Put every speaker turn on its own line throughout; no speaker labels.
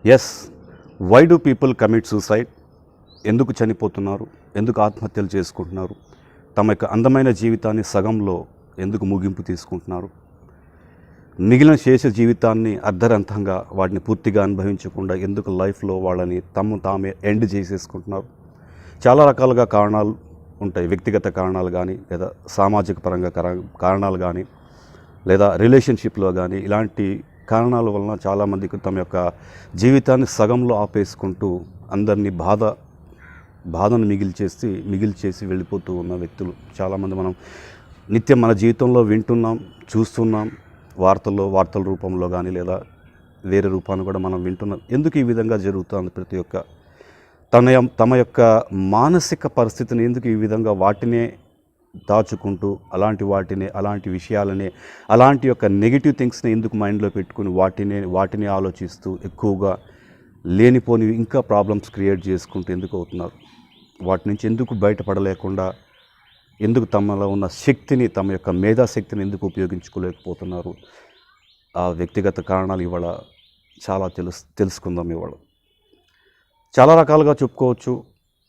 Yes, why do people commit suicide? ఎందుకు చనిపోతున్నారు? ఎందుకు ఆత్మహత్యలు చేసుకుంటున్నారు? తమ యొక్క అందమైన జీవితాన్ని సగంలో ఎందుకు ముగింపు తీసుకుంటున్నారు? మిగిలిన శేష జీవితాన్ని అర్ధరంతంగా వాటిని పూర్తిగా అనుభవించకుండా ఎందుకు లైఫ్లో వాళ్ళని తామే ఎండ్ చేసేసుకుంటున్నారు? చాలా రకాలుగా కారణాలు ఉంటాయి. వ్యక్తిగత కారణాలు కానీ, లేదా సామాజిక పరంగా కారణాలు కానీ, లేదా రిలేషన్షిప్లో కానీ, ఇలాంటి కారణాల వలన చాలామందికి తమ యొక్క జీవితాన్ని సగంలో ఆపేసుకుంటూ అందరినీ బాధను మిగిల్చేసి వెళ్ళిపోతూ ఉన్న వ్యక్తులు చాలామంది మనం నిత్యం మన జీవితంలో వింటున్నాం, చూస్తున్నాం. వార్తల రూపంలో కానీ, లేదా వేరే రూపాన్ని కూడా మనం వింటున్నాం. ఎందుకు ఈ విధంగా జరుగుతుంది? ప్రతి ఒక్క తమ యొక్క మానసిక పరిస్థితిని ఎందుకు ఈ విధంగా వాటినే దాచుకుంటూ, అలాంటి విషయాలనే, అలాంటి యొక్క నెగిటివ్ థింగ్స్ని ఎందుకు మైండ్లో పెట్టుకుని వాటిని ఆలోచిస్తూ ఎక్కువగా లేనిపోనివి ఇంకా ప్రాబ్లమ్స్ క్రియేట్ చేసుకుంటూ ఎందుకు అవుతున్నారు? వాటి నుంచి ఎందుకు బయటపడలేకుండా, ఎందుకు తమలో ఉన్న శక్తిని, తమ యొక్క మేధాశక్తిని ఎందుకు ఉపయోగించుకోలేకపోతున్నారు? ఆ వ్యక్తిగత కారణాలు ఇవాళ చాలా తెలుసుకుందాం. ఇవాళ చాలా రకాలుగా చెప్పుకోవచ్చు.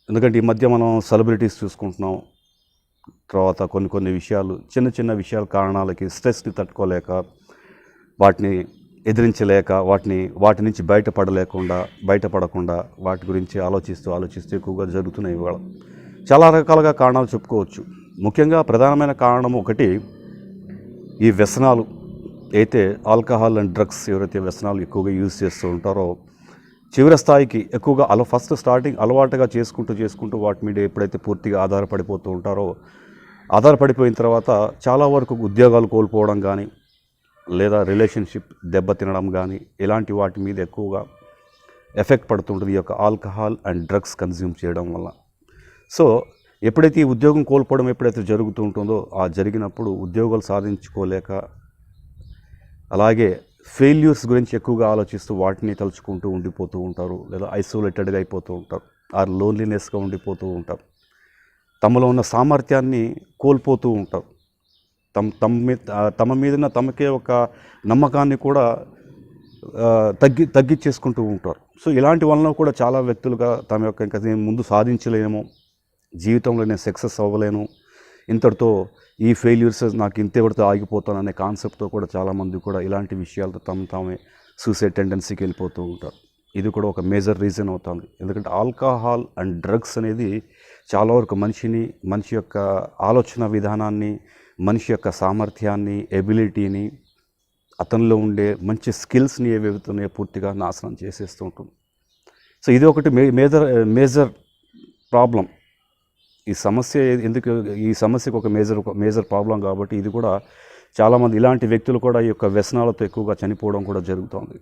ఎందుకంటే ఈ మధ్య మనం సెలబ్రిటీస్ చూసుకుంటున్నాం. తర్వాత కొన్ని విషయాలు, చిన్న విషయాల కారణాలకి స్ట్రెస్ని తట్టుకోలేక, వాటిని ఎదిరించలేక, వాటి నుంచి బయటపడకుండా వాటి గురించి ఆలోచిస్తూ ఎక్కువగా జరుగుతున్నాయి. ఇవాళ చాలా రకాలుగా కారణాలు చెప్పుకోవచ్చు. ముఖ్యంగా ప్రధానమైన కారణం ఒకటి, ఈ వ్యసనాలు. అయితే ఆల్కహాల్ అండ్ డ్రగ్స్ ఎవరైతే వ్యసనాలు ఎక్కువగా యూజ్ చేస్తూ ఉంటారో, చివరి స్థాయికి ఎక్కువగా స్టార్టింగ్ అలవాటుగా చేసుకుంటూ వాటి మీద ఎప్పుడైతే పూర్తిగా ఆధారపడిపోయిన తర్వాత చాలా వరకు ఉద్యోగాలు కోల్పోవడం కానీ, లేదా రిలేషన్షిప్ దెబ్బతినడం కానీ, ఇలాంటి వాటి మీద ఎక్కువగా ఎఫెక్ట్ పడుతుంటుంది ఈ యొక్క ఆల్కహాల్ అండ్ డ్రగ్స్ కన్జ్యూమ్ చేయడం వల్ల. సో ఎప్పుడైతే ఈ ఉద్యోగం కోల్పోవడం ఎప్పుడైతే జరుగుతూ ఉంటుందో, ఆ జరిగినప్పుడు ఉద్యోగాలు సాధించుకోలేక, అలాగే ఫెయిల్యూర్స్ గురించి ఎక్కువగా ఆలోచిస్తూ వాటిని తలుచుకుంటూ ఉండిపోతూ ఉంటారు, లేదా ఐసోలేటెడ్గా అయిపోతూ ఉంటారు, ఆర్ లోన్లీనెస్గా ఉండిపోతూ ఉంటారు. తమలో ఉన్న సామర్థ్యాన్ని కోల్పోతూ ఉంటారు. తమ మీద తమకే ఒక నమ్మకాన్ని కూడా తగ్గించేసుకుంటూ ఉంటారు. సో ఇలాంటి వలన కూడా చాలా వ్యక్తులుగా తమ యొక్క ఇంకా ముందు సాధించలేమో, జీవితంలో నేను సక్సెస్ అవ్వలేను, ఇంతటితో ఈ ఫెయిల్యూర్స్ నాకు ఇంతవరకు ఆగిపోతాను అనే కాన్సెప్ట్తో కూడా చాలామంది కూడా ఇలాంటి విషయాలతో తామే సూసైడ్ టెండెన్సీకి వెళ్ళిపోతూ ఉంటారు. ఇది కూడా ఒక మేజర్ రీజన్ అవుతుంది. ఎందుకంటే ఆల్కహాల్ అండ్ డ్రగ్స్ అనేది చాలా వరకు మనిషి యొక్క ఆలోచన విధానాన్ని, మనిషి యొక్క సామర్థ్యాన్ని, ఎబిలిటీని, అతనిలో ఉండే మంచి స్కిల్స్ని ఏవైతున్నాయో పూర్తిగా నాశనం చేసేస్తూ ఉంటుంది. సో ఇది ఒకటి మేజర్ ప్రాబ్లం. ఈ సమస్యకు ఒక మేజర్ ప్రాబ్లం కాబట్టి ఇది కూడా చాలామంది ఇలాంటి వ్యక్తులు కూడా ఈ యొక్క వ్యసనాలతో ఎక్కువగా చనిపోవడం కూడా జరుగుతుంది.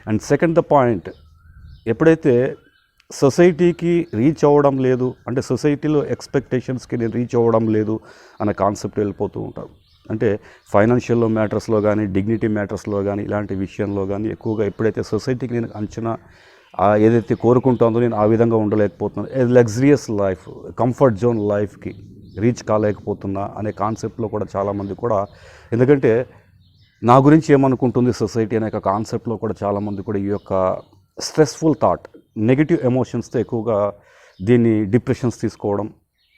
అండ్ సెకండ్ ద పాయింట్, ఎప్పుడైతే సొసైటీకి రీచ్ అవ్వడం లేదు, అంటే సొసైటీలో ఎక్స్పెక్టేషన్స్కి నేను రీచ్ అవ్వడం లేదు అనే కాన్సెప్ట్ వెళ్ళిపోతూ ఉంటారు. అంటే ఫైనాన్షియల్ మ్యాటర్స్లో కానీ, డిగ్నిటీ మ్యాటర్స్లో కానీ, ఇలాంటి విషయంలో కానీ ఎక్కువగా ఎప్పుడైతే సొసైటీకి నేను అంచనా ఏదైతే కోరుకుంటుందో నేను ఆ విధంగా ఉండలేకపోతున్నాను, లగ్జరియస్ లైఫ్, కంఫర్ట్ జోన్ లైఫ్కి రీచ్ కాలేకపోతున్నా అనే కాన్సెప్ట్లో కూడా చాలామంది కూడా, ఎందుకంటే నా గురించి ఏమనుకుంటుంది సొసైటీ అనే కాన్సెప్ట్లో కూడా చాలామంది కూడా ఈ యొక్క స్ట్రెస్ఫుల్ థాట్, నెగిటివ్ ఎమోషన్స్తో ఎక్కువగా దీన్ని డిప్రెషన్స్ తీసుకోవడం,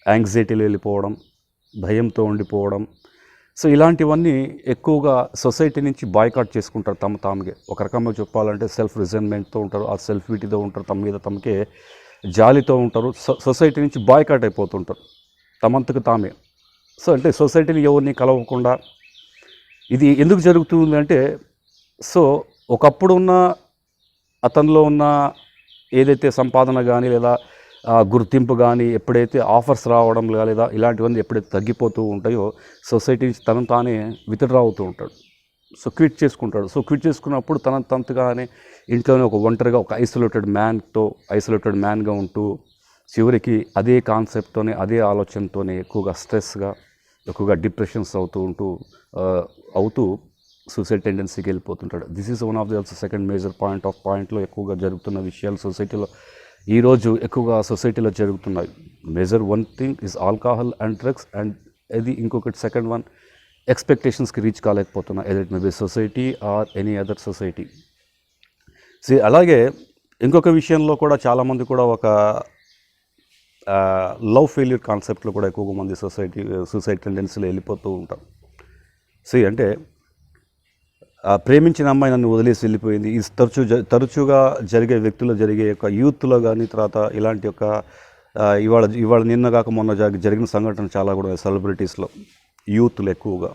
యాంగ్జైటీలో వెళ్ళిపోవడం, భయంతో ఉండిపోవడం. సో ఇలాంటివన్నీ ఎక్కువగా సొసైటీ నుంచి బాయ్కాట్ చేసుకుంటారు తాముగే. ఒక రకంగా చెప్పాలంటే సెల్ఫ్ రిజైన్మెంట్తో ఉంటారు, ఆ సెల్ఫ్ విటీతో ఉంటారు, తమ మీద తమకే జాలితో ఉంటారు. సొసైటీ నుంచి బాయ్కాట్ అయిపోతుంటారు తమంతకు తామే. సో అంటే సొసైటీని ఎవరిని కలవకుండా ఇది ఎందుకు జరుగుతుంది అంటే, సో ఒకప్పుడు ఉన్న అతనిలో ఉన్న ఏదైతే సంపాదన కానీ, లేదా గుర్తింపు కానీ, ఎప్పుడైతే ఆఫర్స్ రావడం లేదా ఇలాంటివన్నీ ఎప్పుడైతే తగ్గిపోతూ ఉంటాయో, సొసైటీ నుంచి తానే విత్డ్రా అవుతూ ఉంటాడు. సో క్విట్ చేసుకుంటాడు. సో క్విట్ చేసుకున్నప్పుడు తనగానే ఇంట్లోనే ఒక ఒంటరిగా ఒక ఐసోలేటెడ్ మ్యాన్గా ఉంటూ, చివరికి అదే కాన్సెప్ట్తోనే, అదే ఆలోచనతోనే ఎక్కువగా స్ట్రెస్గా, ఎక్కువగా డిప్రెషన్స్ అవుతూ సూసైడ్ టెండెన్సీకి వెళ్ళిపోతుంటాడు. This is one of the also second major పాయింట్లో ఎక్కువగా జరుగుతున్న విషయాలు సొసైటీలో ఈరోజు ఎక్కువగా సొసైటీలో జరుగుతున్నాయి. Major one thing is alcohol and drugs, and ఇది ఇంకొకటి సెకండ్ వన్, ఎక్స్పెక్టేషన్స్కి రీచ్ కాలేకపోతున్నా, either it may be society or any other society. అలాగే ఇంకొక విషయంలో కూడా చాలామంది కూడా ఒక లవ్ ఫెయిల్యూర్ కాన్సెప్ట్లో కూడా ఎక్కువ మంది సూసైడ్ టెండెన్సీలో వెళ్ళిపోతూ ఉంటారు. అంటే ప్రేమించిన అమ్మాయి నన్ను వదిలేసి వెళ్ళిపోయింది. ఇది తరచుగా జరిగే వ్యక్తులు జరిగే యొక్క యూత్లో కానీ, తర్వాత ఇలాంటి యొక్క ఇవాళ నిన్న కాక మొన్న జరిగిన సంఘటన చాలా కూడా సెలబ్రిటీస్లో యూత్లు ఎక్కువగా.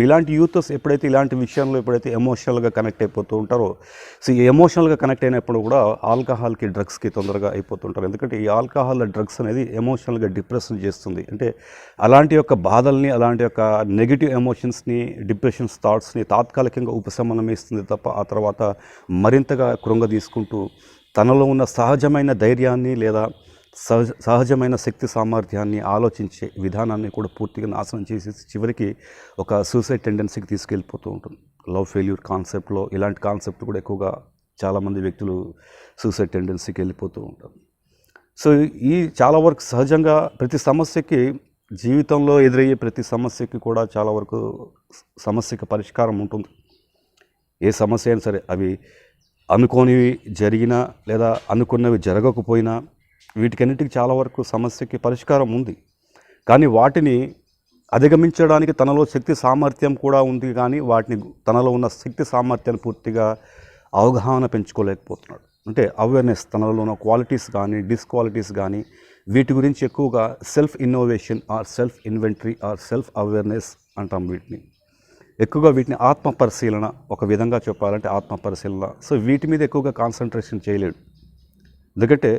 ఇలాంటి యూత్స్ ఎప్పుడైతే ఇలాంటి విషయంలో ఎప్పుడైతే ఎమోషనల్గా కనెక్ట్ అయిపోతూ ఉంటారో, ఈ ఎమోషనల్గా కనెక్ట్ అయినప్పుడు కూడా ఆల్కహాల్కి, డ్రగ్స్కి తొందరగా అయిపోతుంటారు. ఎందుకంటే ఈ ఆల్కహాల్, డ్రగ్స్ అనేది ఎమోషనల్గా డిప్రెషన్ చేస్తుంది. అంటే అలాంటి యొక్క బాధల్ని, అలాంటి యొక్క నెగిటివ్ ఎమోషన్స్ని, డిప్రెషన్స్ థాట్స్ని తాత్కాలికంగా ఉపశమనం ఇస్తుంది తప్ప ఆ తర్వాత మరింతగా కృంగదీసుకుంటూ తనలో ఉన్న సహజమైన ధైర్యాన్ని లేదా సహజమైన శక్తి సామర్థ్యాన్ని, ఆలోచించే విధానాన్ని కూడా పూర్తిగా నాశనం చేసి చివరికి ఒక సూసైడ్ టెండెన్సీకి తీసుకెళ్ళిపోతూ ఉంటుంది. లవ్ ఫెయిల్యూర్ కాన్సెప్ట్లో ఇలాంటి కాన్సెప్ట్ కూడా ఎక్కువగా చాలామంది వ్యక్తులు సూసైడ్ టెండెన్సీకి వెళ్ళిపోతూ ఉంటారు. ఈ చాలా వరకు సహజంగా ప్రతి సమస్యకి, జీవితంలో ఎదురయ్యే ప్రతి సమస్యకి కూడా చాలా వరకు సమస్యకి పరిష్కారం ఉంటుంది. ఏ సమస్య అయినా సరే, అవి అనుకోనివి జరిగినా లేదా అనుకున్నవి జరగకపోయినా వీటికన్నిటికీ చాలా వరకు సమస్యకి పరిష్కారం ఉంది. కానీ వాటిని అధిగమించడానికి తనలో శక్తి సామర్థ్యం కూడా ఉంది. కానీ వాటిని, తనలో ఉన్న శక్తి సామర్థ్యాన్ని పూర్తిగా అవగాహన పెంచుకోలేకపోతున్నాడు. అంటే అవేర్నెస్, తనలో ఉన్న క్వాలిటీస్ కానీ, డిస్క్వాలిటీస్ కానీ, వీటి గురించి ఎక్కువగా self innovation or self inventory or self awareness అంటాం వీటిని. ఎక్కువగా వీటిని ఆత్మ పరిశీలన, ఒక విధంగా చెప్పాలంటే ఆత్మ పరిశీలన. వీటి మీద ఎక్కువగా కాన్సన్ట్రేషన్ చేయలేడు. ఎందుకంటే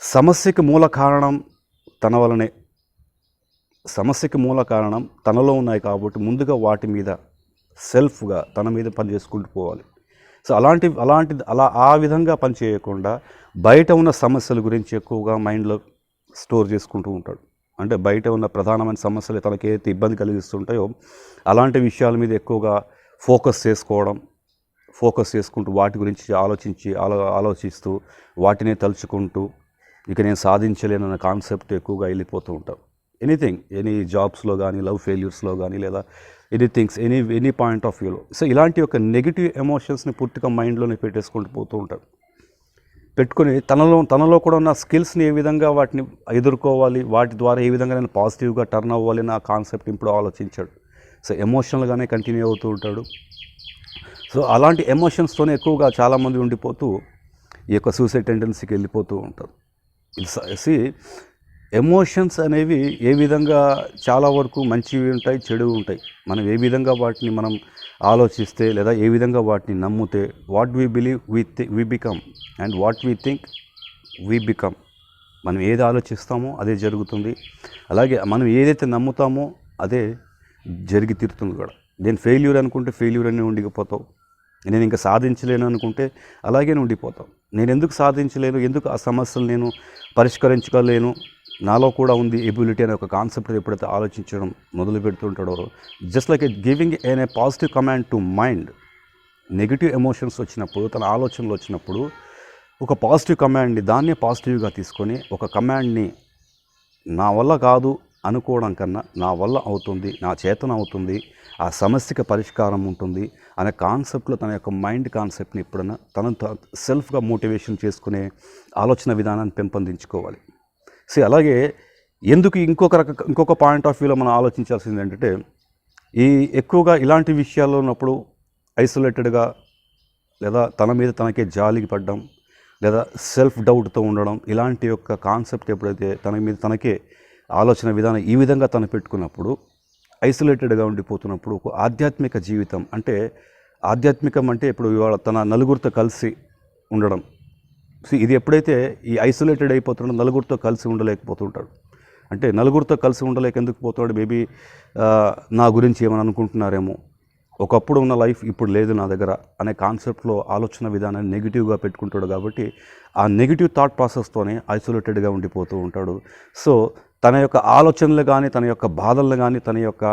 సమస్యకి మూల కారణం తన వలనే, సమస్యకి మూల కారణం తనలో ఉన్నాయి కాబట్టి ముందుగా వాటి మీద సెల్ఫ్గా తన మీద పని చేసుకుంటూ పోవాలి. ఆ విధంగా పని చేయకుండా బయట ఉన్న సమస్యల గురించి ఎక్కువగా మైండ్లో స్టోర్ చేసుకుంటూ ఉంటాడు. అంటే బయట ఉన్న ప్రధానమైన సమస్యలు తనకి ఏదైతే ఇబ్బంది కలిగిస్తుంటాయో అలాంటి విషయాల మీద ఎక్కువగా ఫోకస్ చేసుకుంటూ వాటి గురించి ఆలోచిస్తూ వాటినే తలుచుకుంటూ ఇక నేను సాధించలేనన్న కాన్సెప్ట్ ఎక్కువగా వెళ్ళిపోతూ ఉంటాం. ఎనీ జాబ్స్లో కానీ, లవ్ ఫెయిల్యూర్స్లో కానీ, లేదా ఎనీ పాయింట్ ఆఫ్ వ్యూలో. ఇలాంటి యొక్క నెగిటివ్ ఎమోషన్స్ని పూర్తిగా మైండ్లోనే పెట్టేసుకుంటూ పోతూ ఉంటాడు. పెట్టుకొని తనలో కూడా ఉన్న స్కిల్స్ని ఏ విధంగా వాటిని ఎదుర్కోవాలి, వాటి ద్వారా ఏ విధంగా నేను పాజిటివ్గా టర్న్ అవ్వాలి నా కాన్సెప్ట్ ఇప్పుడు ఆలోచించాడు. ఎమోషనల్గానే కంటిన్యూ అవుతూ ఉంటాడు. అలాంటి ఎమోషన్స్తోనే ఎక్కువగా చాలామంది ఉండిపోతూ ఈ యొక్క సూసైడ్ టెండెన్సీకి వెళ్ళిపోతూ ఉంటారు. ఎమోషన్స్ అనేవి ఏ విధంగా చాలా వరకు మంచివి ఉంటాయి, చెడువి ఉంటాయి. మనం ఏ విధంగా వాటిని మనం ఆలోచిస్తే లేదా ఏ విధంగా వాటిని నమ్మితే, what we believe we become and what we think we become. మనం ఏది ఆలోచిస్తామో అదే జరుగుతుంది. అలాగే మనం ఏదైతే నమ్ముతామో అదే జరిగి తీరుతుంది కూడా. నేను ఫెయిల్యూర్ అనుకుంటే ఫెయిల్యూర్ అని ఉండిపోతావు. నేను ఇంకా సాధించలేను అనుకుంటే అలాగే ఉండిపోతావు. నేను ఎందుకు సాధించలేను, ఎందుకు ఆ సమస్యలు నేను పరిష్కరించుకోలేను, నాలో కూడా ఉంది ఎబిలిటీ అనే ఒక కాన్సెప్ట్ ఎప్పుడైతే ఆలోచించడం మొదలు పెడుతుంటాడో, just like giving a positive command to mind. Negative emotions వచ్చినప్పుడు, తన ఆలోచనలు వచ్చినప్పుడు ఒక పాజిటివ్ కమాండ్ని దాన్నే పాజిటివ్గా తీసుకొని ఒక కమాండ్ని నా వల్ల కాదు అనుకోవడం కన్నా నా వల్ల అవుతుంది, నా చేతన అవుతుంది, ఆ సమస్యకి పరిష్కారం ఉంటుంది అనే కాన్సెప్ట్లో తన యొక్క మైండ్ కాన్సెప్ట్ని ఎప్పుడైనా తనను సెల్ఫ్గా మోటివేషన్ చేసుకునే ఆలోచన విధానాన్ని పెంపొందించుకోవాలి. అలాగే ఎందుకు ఇంకొక పాయింట్ ఆఫ్ వ్యూలో మనం ఆలోచించాల్సింది ఏంటంటే, ఈ ఎక్కువగా ఇలాంటి విషయాల్లో ఉన్నప్పుడు ఐసోలేటెడ్గా లేదా తన మీద తనకే జాలికి పడడం లేదా సెల్ఫ్ డౌట్తో ఉండడం, ఇలాంటి యొక్క కాన్సెప్ట్ ఎప్పుడైతే తన మీద తనకే ఆలోచన విధానం ఈ విధంగా తను పెట్టుకున్నప్పుడు, ఐసోలేటెడ్గా ఉండిపోతున్నప్పుడు ఒక ఆధ్యాత్మిక జీవితం అంటే, ఆధ్యాత్మికం అంటే ఇప్పుడు ఇవాళ తన నలుగురితో కలిసి ఉండడం. ఇది ఎప్పుడైతే ఈ ఐసోలేటెడ్ అయిపోతున్నాడో నలుగురితో కలిసి ఉండలేకపోతుంటాడు. అంటే నలుగురితో కలిసి ఉండలేక ఎందుకు పోతాడు, మేబీ నా గురించి ఏమని అనుకుంటున్నారేమో, ఒకప్పుడు ఉన్న లైఫ్ ఇప్పుడు లేదు నా దగ్గర అనే కాన్సెప్ట్లో ఆలోచన విధానాన్ని నెగిటివ్గా పెట్టుకుంటాడు. కాబట్టి ఆ నెగిటివ్ థాట్ ప్రాసెస్తోనే ఐసోలేటెడ్గా ఉండిపోతూ ఉంటాడు. తన యొక్క ఆలోచనలు కానీ, తన యొక్క బాధలను కానీ, తన యొక్క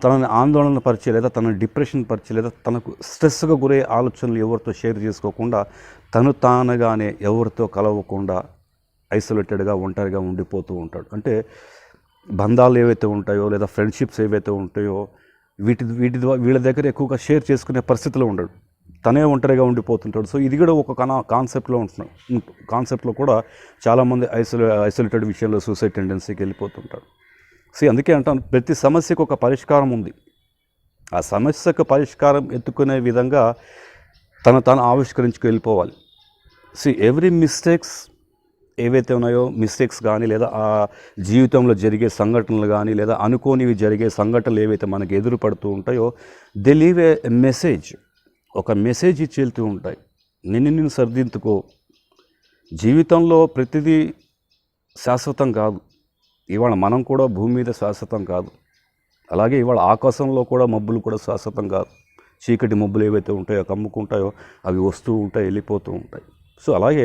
తనని ఆందోళన పరిచే లేదా తన డిప్రెషన్ పరిచే లేదా తనకు స్ట్రెస్గా గురే ఆలోచనలు ఎవరితో షేర్ చేసుకోకుండా, తను తానుగానే ఎవరితో కలవకుండా ఐసోలేటెడ్గా ఒంటరిగా ఉండిపోతూ ఉంటాడు. అంటే బంధాలు ఏవైతే ఉంటాయో లేదా ఫ్రెండ్షిప్స్ ఏవైతే ఉంటాయో వీళ్ళ దగ్గర ఎక్కువగా షేర్ చేసుకునే పరిస్థితిలో ఉండడు. తనే ఒంటరిగా ఉండిపోతుంటాడు. సో ఇది కూడా ఒక కాన్సెప్ట్లో కూడా చాలామంది ఐసోలేటెడ్ విషయంలో సూసైడ్ టెండెన్సీకి వెళ్ళిపోతుంటాడు. అందుకే అంటాను, ప్రతి సమస్యకు ఒక పరిష్కారం ఉంది. ఆ సమస్యకు పరిష్కారం ఎత్తుకునే విధంగా తాను ఆవిష్కరించుకు వెళ్ళిపోవాలి. ఎవ్రీ మిస్టేక్స్ ఏవైతే ఉన్నాయో, మిస్టేక్స్ కానీ లేదా ఆ జీవితంలో జరిగే సంఘటనలు కానీ లేదా అనుకోనివి జరిగే సంఘటనలు ఏవైతే మనకి ఎదురుపడుతూ ఉంటాయో, దే లీవ్ ఏ మెసేజ్, ఒక మెసేజ్ ఇచ్చి వెళ్తూ ఉంటాయి. నిన్ను సరిదిద్దుకో. జీవితంలో ప్రతిదీ శాశ్వతం కాదు. ఇవాళ మనం కూడా భూమి మీద శాశ్వతం కాదు. అలాగే ఇవాళ ఆకాశంలో కూడా మబ్బులు కూడా శాశ్వతం కాదు. చీకటి మబ్బులు ఏవైతే ఉంటాయో, కమ్ముకుంటాయో, అవి వస్తూ ఉంటాయి, వెళ్ళిపోతూ ఉంటాయి. అలాగే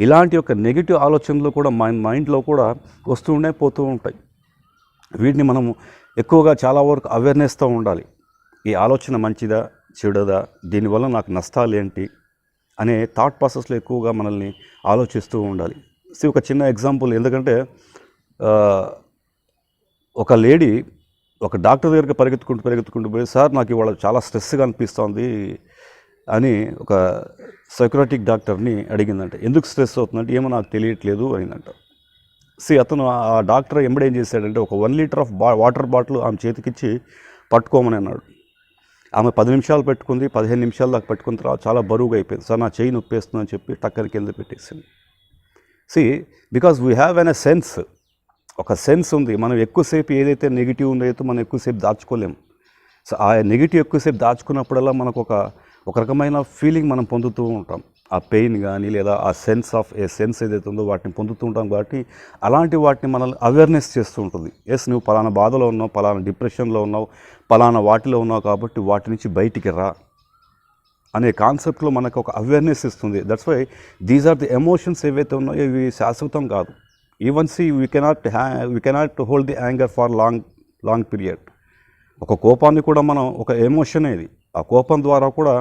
ఇలాంటి ఒక నెగిటివ్ ఆలోచనలు కూడా మైండ్లో కూడా వస్తూ పోతూ ఉంటాయి. వీటిని మనము ఎక్కువగా చాలా వరకు అవేర్నెస్తో ఉండాలి. ఈ ఆలోచన మంచిదా చెడుదా, దీనివల్ల నాకు నష్టాలు ఏంటి అనే థాట్ ప్రాసెస్లో ఎక్కువగా మనల్ని ఆలోచిస్తూ ఉండాలి. ఒక చిన్న ఎగ్జాంపుల్, ఎందుకంటే ఒక లేడీ ఒక డాక్టర్ దగ్గరికి పరిగెత్తుకుంటూ పోయి, సార్ నాకు ఇవాళ చాలా స్ట్రెస్గా అనిపిస్తోంది అని ఒక సైక్రాటిక్ డాక్టర్ని అడిగిందంట. ఎందుకు స్ట్రెస్ అవుతుందంటే, ఏమో నాకు తెలియట్లేదు అయిందంట. అతను ఆ డాక్టర్ ఏం చేశాడంటే, ఒక 1 లీటర్ ఆఫ్ వాటర్ బాటిల్ ఆమె చేతికిచ్చి పట్టుకోమని అన్నాడు. ఆమె 10 నిమిషాలు పెట్టుకుంది, 15 నిమిషాల దాకా పెట్టుకున్న తర్వాత చాలా బరువుగా అయిపోయింది. సార్ నా చేయి నొప్పేస్తుందని చెప్పి టక్కని కింద పెట్టేసింది. Because we have an sense, ఒక సెన్స్ ఉంది. మనం ఎక్కువసేపు ఏదైతే నెగిటివ్ ఉందైతే మనం ఎక్కువసేపు దాచుకోలేము. ఆ నెగిటివ్ ఎక్కువసేపు దాచుకున్నప్పుడల్లా మనకు ఒక రకమైన ఫీలింగ్ మనం పొందుతూ ఉంటాం. ఆ పెయిన్ కానీ లేదా ఆ సెన్స్ ఏదైతే ఉందో వాటిని పొందుతూ ఉంటాం. కాబట్టి అలాంటి వాటిని మనల్ని అవేర్నెస్ చేస్తూ ఉంటుంది. నువ్వు పలానా బాధలో ఉన్నావు, పలానా డిప్రెషన్లో ఉన్నావు, పలానా వాటిలో ఉన్నావు, కాబట్టి వాటి నుంచి బయటికి రా అనే కాన్సెప్ట్లో మనకు ఒక అవేర్నెస్ ఇస్తుంది. That's why these are the emotions ఏవైతే ఉన్నాయో ఇవి శాశ్వతం కాదు. Even we cannot hold the anger for long period. ఒక కోపాన్ని కూడా మనం, ఒక ఎమోషన్ ఇది, ఆ కోపం ద్వారా కూడా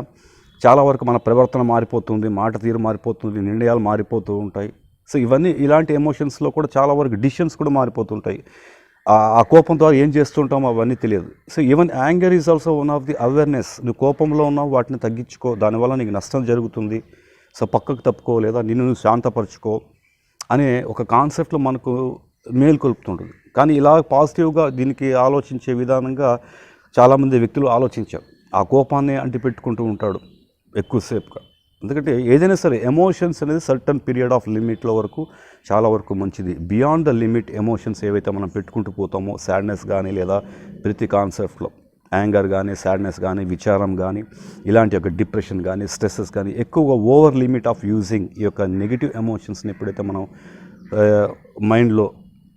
చాలా వరకు మన ప్రవర్తన మారిపోతుంది, మాట తీరు మారిపోతుంది, నిర్ణయాలు మారిపోతూ ఉంటాయి. ఇవన్నీ ఇలాంటి ఎమోషన్స్లో కూడా చాలా వరకు డిసిషన్స్ కూడా మారిపోతుంటాయి. ఆ కోపం ద్వారా ఏం చేస్తుంటామో అవన్నీ తెలియదు. Even anger is also one of the awareness. నువ్వు కోపంలో ఉన్నావు, వాటిని తగ్గించుకో, దానివల్ల నీకు నష్టం జరుగుతుంది, పక్కకు తప్పుకో లేదా నిన్ను శాంతపరచుకో అనే ఒక కాన్సెప్ట్లో మనకు మేల్కొల్పుతుంటుంది. కానీ ఇలా పాజిటివ్గా దీనికి ఆలోచించే విధానంగా చాలామంది వ్యక్తులు ఆలోచించారు. ఆ కోపాన్ని అంటిపెట్టుకుంటూ ఉంటాడు ఎక్కువసేపుగా. ఎందుకంటే ఏదైనా సరే ఎమోషన్స్ అనేది సర్టన్ పీరియడ్ ఆఫ్ లిమిట్లో వరకు చాలా వరకు మంచిది. బియాండ్ ద లిమిట్ ఎమోషన్స్ ఏవైతే మనం పెట్టుకుంటూ పోతామో, సాడ్నెస్ కానీ లేదా ప్రతి కాన్సెప్ట్లో యాంగర్ కానీ, సాడ్నెస్ కానీ, విచారం కానీ, ఇలాంటి యొక్క డిప్రెషన్ కానీ, స్ట్రెస్సెస్ కానీ, ఎక్కువగా ఓవర్ లిమిట్ ఆఫ్ యూజింగ్ ఈ యొక్క నెగిటివ్ ఎమోషన్స్ని ఎప్పుడైతే మనం మైండ్లో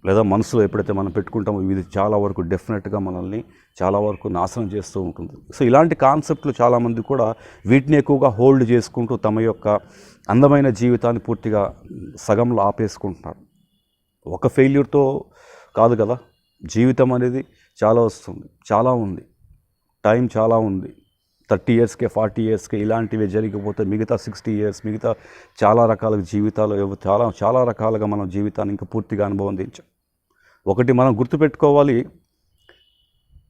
లేదా మనసులో ఎప్పుడైతే మనం పెట్టుకుంటామో, ఇది చాలా వరకు డెఫినెట్గా మనల్ని చాలా వరకు నాశనం చేస్తూ ఉంటుంది. ఇలాంటి కాన్సెప్ట్లు చాలామంది కూడా వీటిని ఎక్కువగా హోల్డ్ చేసుకుంటూ తమ యొక్క అందమైన జీవితాన్ని పూర్తిగా సగంలో ఆపేసుకుంటున్నారు. ఒక ఫెయిల్యూర్తో కాదు కదా, జీవితం అనేది చాలా వస్తుంది, చాలా ఉంది, టైం చాలా ఉంది. 30 ఇయర్స్కే 40 ఇయర్స్కే ఇలాంటివి జరిగిపోతే మిగతా 60 ఇయర్స్, మిగతా చాలా రకాల జీవితాలు, చాలా రకాలుగా మనం జీవితాన్ని ఇంకా పూర్తిగా అనుభవించాం. ఒకటి మనం గుర్తుపెట్టుకోవాలి,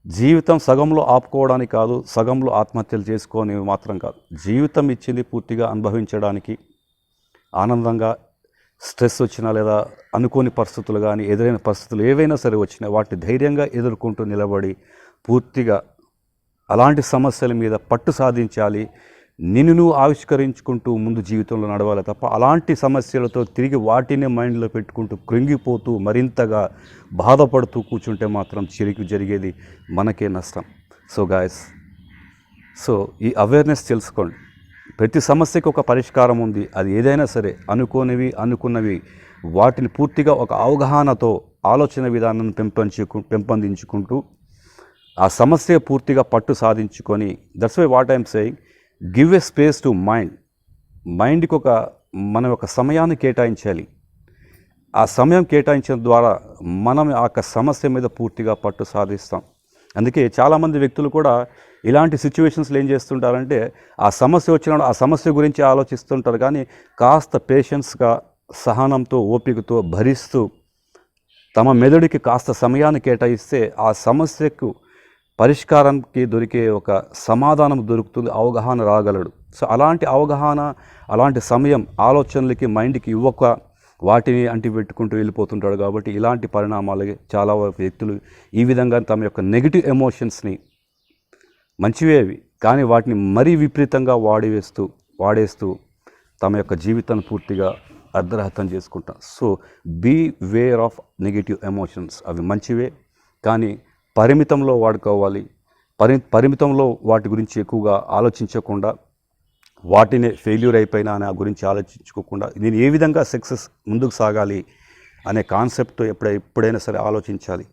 జీవితం సగంలో ఆపుకోవడానికి కాదు, సగంలో ఆత్మహత్యలు చేసుకోని మాత్రం కాదు. జీవితం ఇచ్చింది పూర్తిగా అనుభవించడానికి, ఆనందంగా, స్ట్రెస్ వచ్చినా లేదా అనుకోని పరిస్థితులు కానీ, ఎదురైన పరిస్థితులు ఏవైనా సరే వచ్చినా వాటిని ధైర్యంగా ఎదుర్కొంటూ నిలబడి పూర్తిగా అలాంటి సమస్యల మీద పట్టు సాధించాలి. నిన్ను నువ్వు ఆవిష్కరించుకుంటూ ముందు జీవితంలో నడవాలి తప్ప అలాంటి సమస్యలతో తిరిగి వాటిని మైండ్లో పెట్టుకుంటూ కృంగిపోతూ మరింతగా బాధపడుతూ కూర్చుంటే మాత్రం చిరికి జరిగేది మనకే నష్టం. గాయస్, ఈ అవేర్నెస్ తెలుసుకోండి. ప్రతి సమస్యకి ఒక పరిష్కారం ఉంది. అది ఏదైనా సరే, అనుకున్నవి వాటిని పూర్తిగా ఒక అవగాహనతో ఆలోచన విధానాన్ని పెంపొందించుకుంటూ ఆ సమస్య పూర్తిగా పట్టు సాధించుకొని, that's why what I'm saying, give a space to మైండ్కి మనం ఒక సమయాన్ని కేటాయించాలి. ఆ సమయం కేటాయించడం ద్వారా మనం ఆ సమస్య మీద పూర్తిగా పట్టు సాధిస్తాం. అందుకే చాలామంది వ్యక్తులు కూడా ఇలాంటి సిచ్యువేషన్స్లో ఏం చేస్తుంటారంటే, ఆ సమస్య వచ్చినప్పుడు ఆ సమస్య గురించి ఆలోచిస్తుంటారు, కానీ కాస్త పేషెన్స్గా, సహనంతో, ఓపికతో భరిస్తూ తమ మెదడుకి కాస్త సమయాన్ని కేటాయిస్తే ఆ సమస్యకు పరిష్కారానికి దొరికే ఒక సమాధానం దొరుకుతుంది, అవగాహన రాగలడు. సో అలాంటి అవగాహన, అలాంటి సమయం ఆలోచనలకి మైండ్కి ఇవ్వక వాటిని అంటిపెట్టుకుంటూ వెళ్ళిపోతుంటాడు. కాబట్టి ఇలాంటి పరిణామాలకి చాలా వ్యక్తులు ఈ విధంగా తమ యొక్క నెగిటివ్ ఎమోషన్స్ని, మంచివే అవి కానీ వాటిని మరీ విపరీతంగా వాడేస్తూ తమ యొక్క జీవితాన్ని పూర్తిగా అర్ధరహితం చేసుకుంటారు. So beware of negative emotions. అవి మంచివే కానీ పరిమితంలో వాడుకోవాలి. పరిమితంలో వాటి గురించి ఎక్కువగా ఆలోచించకుండా, వాటిని ఫెయిల్యూర్ అయిపోయినా అని ఆ గురించి ఆలోచించుకోకుండా నేను ఏ విధంగా సక్సెస్ ముందుకు సాగాలి అనే కాన్సెప్ట్ ఎప్పుడైనా సరే ఆలోచించాలి.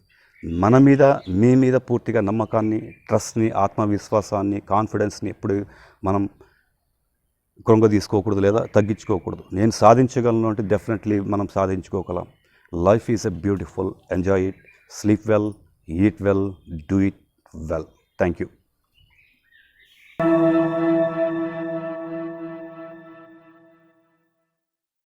మన మీద, మీ మీద పూర్తిగా నమ్మకాన్ని, ట్రస్ట్ని, ఆత్మవిశ్వాసాన్ని, కాన్ఫిడెన్స్ని ఎప్పుడు మనం కృంగదీసుకోకూడదు లేదా తగ్గించుకోకూడదు. నేను సాధించగలను అంటే డెఫినెట్లీ మనం సాధించుకోగలం. Life is a beautiful. Enjoy it. Sleep well, eat well, do it well. Thank you.